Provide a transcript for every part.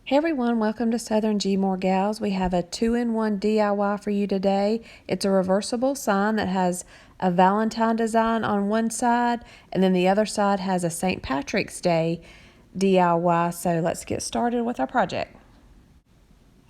Hey everyone, welcome to Southern gmoregals. We have a 2-in-1 DIY for you today. It's a reversible sign that has a Valentine design on one side, and then the other side has a St. Patrick's Day DIY. So let's get started with our project.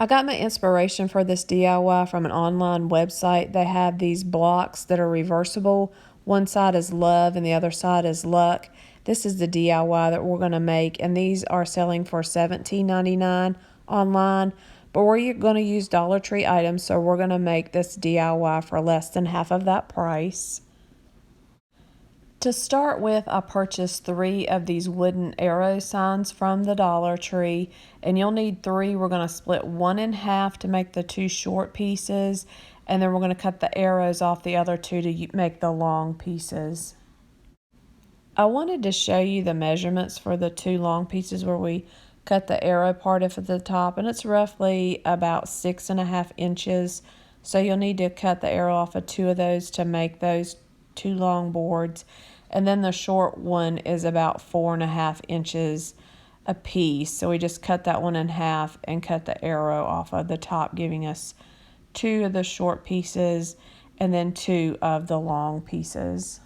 I got my inspiration for this DIY from an online website. They have these blocks that are reversible. One side is love and the other side is luck. This is the DIY that we're going to make, and these are selling for $17.99 online, but we're going to use Dollar Tree items, so we're going to make this DIY for less than half of that price. To start with, I purchased 3 of these wooden arrow signs from the Dollar Tree, and you'll need 3. We're going to split one in half to make the 2 short pieces, and then we're going to cut the arrows off the other 2 to make the long pieces. I wanted to show you the measurements for the 2 long pieces where we cut the arrow part off at the top, and it's roughly about 6.5 inches. So you'll need to cut the arrow off of 2 of those to make those 2 long boards. And then the short one is about 4.5 inches a piece. So we just cut that one in half and cut the arrow off of the top, giving us 2 of the short pieces and then 2 of the long pieces.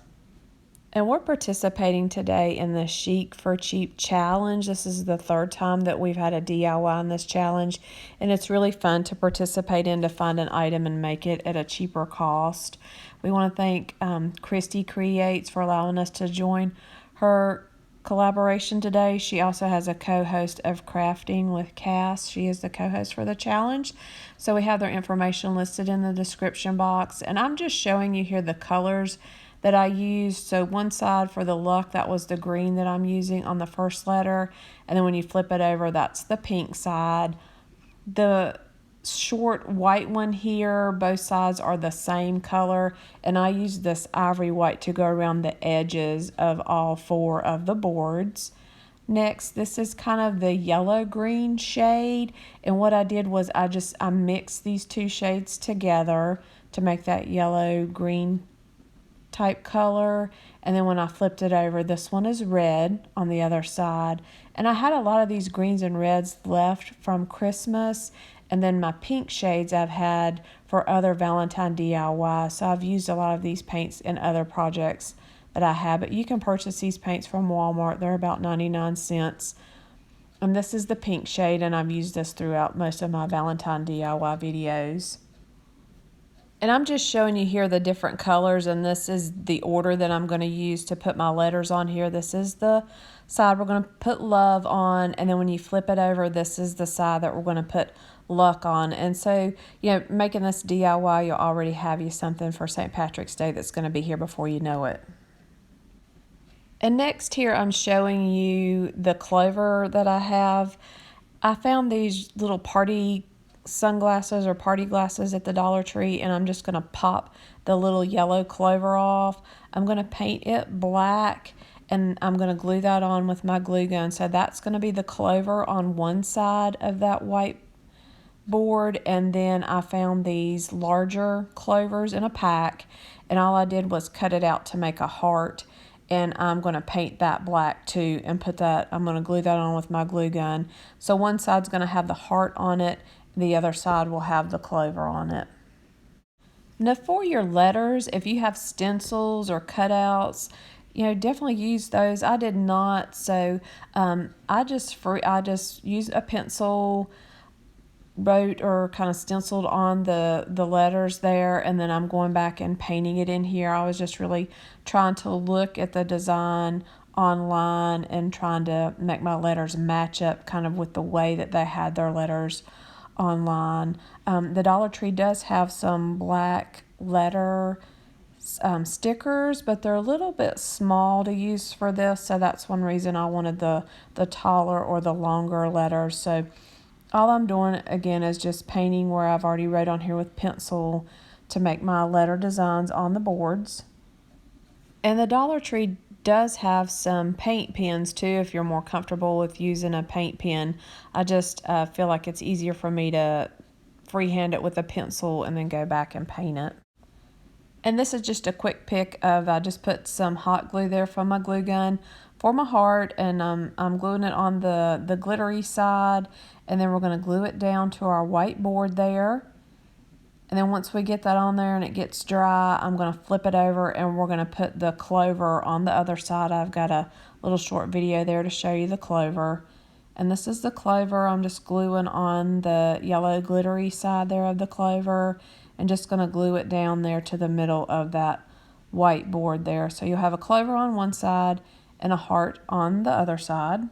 And we're participating today in the Chic for Cheap challenge. This is the 3rd time that we've had a DIY in this challenge, and it's really fun to participate in, to find an item and make it at a cheaper cost. We want to thank Christy Creates for allowing us to join her collaboration today. She also has a co-host of Crafting with Cass. She is the co-host for the challenge. So we have their information listed in the description box, and I'm just showing you here the colors that I used. So one side for the luck, that was the green that I'm using on the first letter, and then when you flip it over, that's the pink side. The short white one here, both sides are the same color, and I used this ivory white to go around the edges of all 4 of the boards. Next, this is kind of the yellow green shade, and what I did was I mixed these 2 shades together to make that yellow green type color. And then when I flipped it over, this one is red on the other side. And I had a lot of these greens and reds left from Christmas, and then my pink shades I've had for other Valentine DIY. So I've used a lot of these paints in other projects that I have, but you can purchase these paints from Walmart. They're about 99 cents. And this is the pink shade, and I've used this throughout most of my Valentine DIY videos. And I'm just showing you here the different colors, and this is the order that I'm going to use to put my letters on here. This is the side we're going to put love on, and then when you flip it over, this is the side that we're going to put luck on. And so, making this DIY, you'll already have you something for St. Patrick's Day that's going to be here before you know it. And next here, I'm showing you the clover that I have. I found these little party sunglasses or party glasses at the Dollar Tree, and I'm just going to pop the little yellow clover off. I'm going to paint it black, and I'm going to glue that on with my glue gun. So that's going to be the clover on one side of that white board, and then I found these larger clovers in a pack, and all I did was cut it out to make a heart. And I'm going to paint that black too and put that, I'm going to glue that on with my glue gun. So one side's going to have the heart on it, the other side will have the clover on it. Now for your letters, if you have stencils or cutouts, definitely use those. I did not, so I just used a pencil, wrote or kind of stenciled on the letters there, and then I'm going back and painting it in here. I was just really trying to look at the design online and trying to make my letters match up kind of with the way that they had their letters online. The Dollar Tree does have some black letter stickers, but they're a little bit small to use for this, so that's one reason I wanted the taller or the longer letters. So all I'm doing again is just painting where I've already wrote on here with pencil to make my letter designs on the boards. And the Dollar Tree does have some paint pens too if you're more comfortable with using a paint pen. I just feel like it's easier for me to freehand it with a pencil and then go back and paint it. And this is just a quick pic of, I just put some hot glue there from my glue gun form a heart, and I'm gluing it on the glittery side, and then we're going to glue it down to our whiteboard there. And then once we get that on there and it gets dry, I'm going to flip it over and we're going to put the clover on the other side. I've got a little short video there to show you the clover. And this is the clover. I'm just gluing on the yellow glittery side there of the clover and just going to glue it down there to the middle of that whiteboard there. So you'll have a clover on one side and a heart on the other side.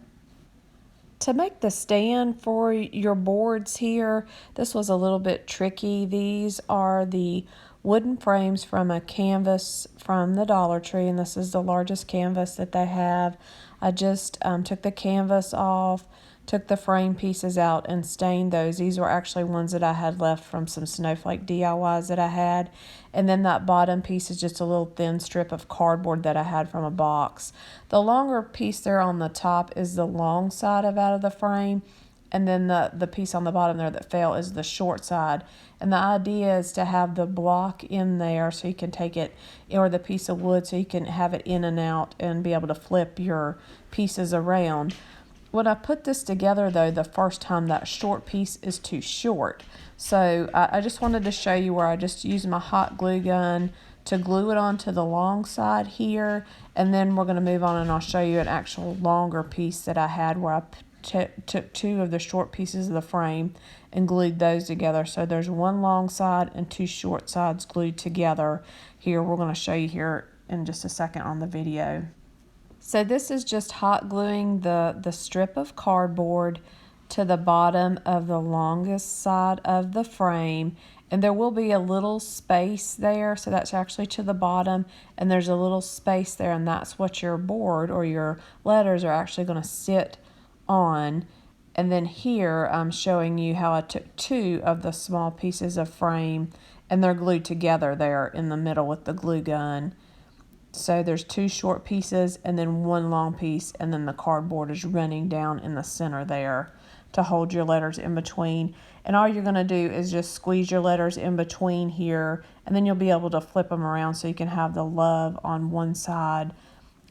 To make the stand for your boards here, this was a little bit tricky. These are the wooden frames from a canvas from the Dollar Tree, and this is the largest canvas that they have. I just took the canvas off, took the frame pieces out, and stained those. These were actually ones that I had left from some snowflake DIYs that I had. And then that bottom piece is just a little thin strip of cardboard that I had from a box. The longer piece there on the top is the long side out of the frame, and then the piece on the bottom there that fell is the short side. And the idea is to have the block in there so you can take it, or the piece of wood, so you can have it in and out and be able to flip your pieces around. When I put this together, though, the first time, that short piece is too short. So I just wanted to show you where I just used my hot glue gun to glue it onto the long side here. And then we're going to move on and I'll show you an actual longer piece that I had where I took two of the short pieces of the frame and glued those together. So there's one long side and two short sides glued together here. We're going to show you here in just a second on the video. So this is just hot gluing the strip of cardboard to the bottom of the longest side of the frame, and there will be a little space there, so that's actually to the bottom, and there's a little space there, and that's what your board or your letters are actually going to sit on. And then here I'm showing you how I took two of the small pieces of frame and they're glued together there in the middle with the glue gun. So there's two short pieces and then one long piece, and then the cardboard is running down in the center there to hold your letters in between. And all you're going to do is just squeeze your letters in between here, and then you'll be able to flip them around so you can have the love on one side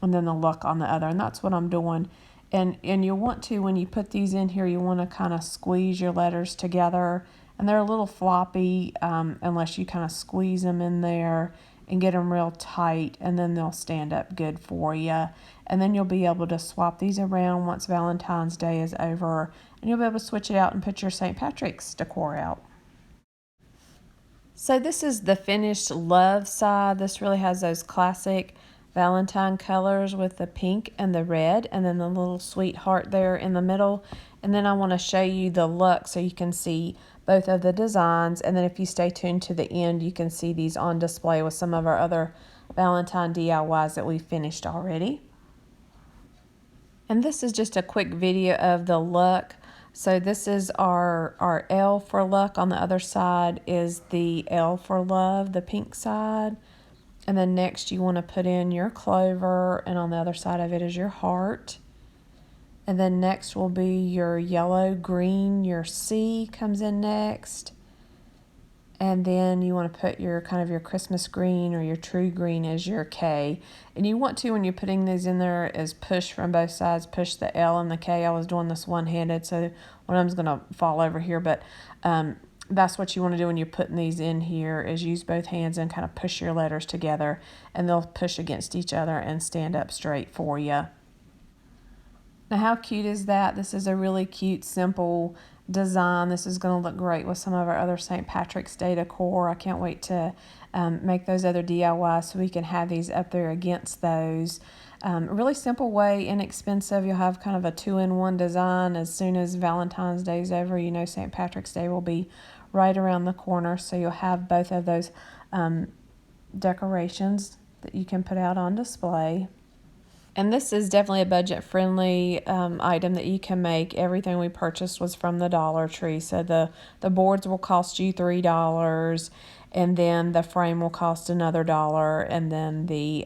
and then the luck on the other. And that's what I'm doing. And you'll want to, when you put these in here, you want to kind of squeeze your letters together. And they're a little floppy unless you kind of squeeze them in there and get them real tight, and then they'll stand up good for you. And then you'll be able to swap these around once Valentine's Day is over, and you'll be able to switch it out and put your St. Patrick's decor out. So this is the finished love side. This really has those classic Valentine colors with the pink and the red, and then the little sweet heart there in the middle. And then I want to show you the luck so you can see both of the designs, and then if you stay tuned to the end, you can see these on display with some of our other Valentine DIYs that we finished already. And this is just a quick video of the luck. So this is our L for luck. On the other side is the L for love, the pink side. And then next you want to put in your clover, and on the other side of it is your heart. And then next will be your yellow, green, your C comes in next. And then you want to put your kind of your Christmas green or your true green as your K. And you want to, when you're putting these in there, is push from both sides, push the L and the K. I was doing this one-handed, so one of them's going to fall over here, but that's what you want to do when you're putting these in here, is use both hands and kind of push your letters together, and they'll push against each other and stand up straight for you. Now, how cute is that? This is a really cute, simple design. This is going to look great with some of our other St. Patrick's Day decor. I can't wait to make those other DIYs so we can have these up there against those. A really simple way, inexpensive. You'll have kind of a two-in-one design. As soon as Valentine's Day is over, you know St. Patrick's Day will be right around the corner, so you'll have both of those decorations that you can put out on display. And this is definitely a budget-friendly item that you can make. Everything we purchased was from the Dollar Tree. So the boards will cost you $3, and then the frame will cost another $1, and then the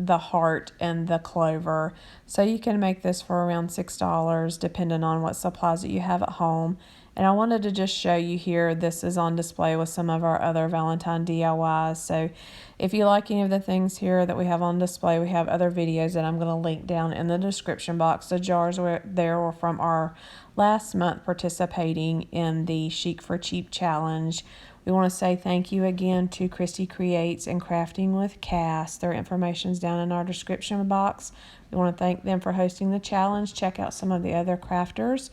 the heart and the clover. So you can make this for around $6 depending on what supplies that you have at home. And I wanted to just show you here, this is on display with some of our other Valentine DIYs. So if you like any of the things here that we have on display, we have other videos that I'm going to link down in the description box. The jars were from our last month participating in the Chic for Cheap challenge. We want to say thank you again to Christy Creates and Crafting with Cass. Their information is down in our description box. We want to thank them for hosting the challenge. Check out some of the other crafters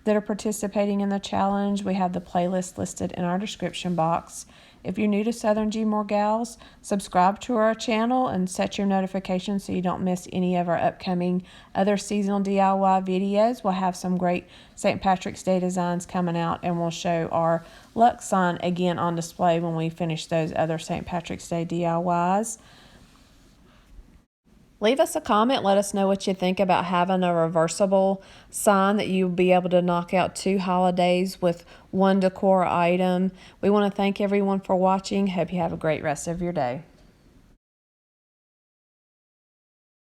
that are participating in the challenge. We have the playlist listed in our description box. If you're new to Southern gmoregals, subscribe to our channel and set your notifications so you don't miss any of our upcoming other seasonal DIY videos. We'll have some great St. Patrick's Day designs coming out, and we'll show our luck sign again on display when we finish those other St. Patrick's Day DIYs. Leave us a comment. Let us know what you think about having a reversible sign that you'll be able to knock out 2 holidays with one decor item. We want to thank everyone for watching. Hope you have a great rest of your day.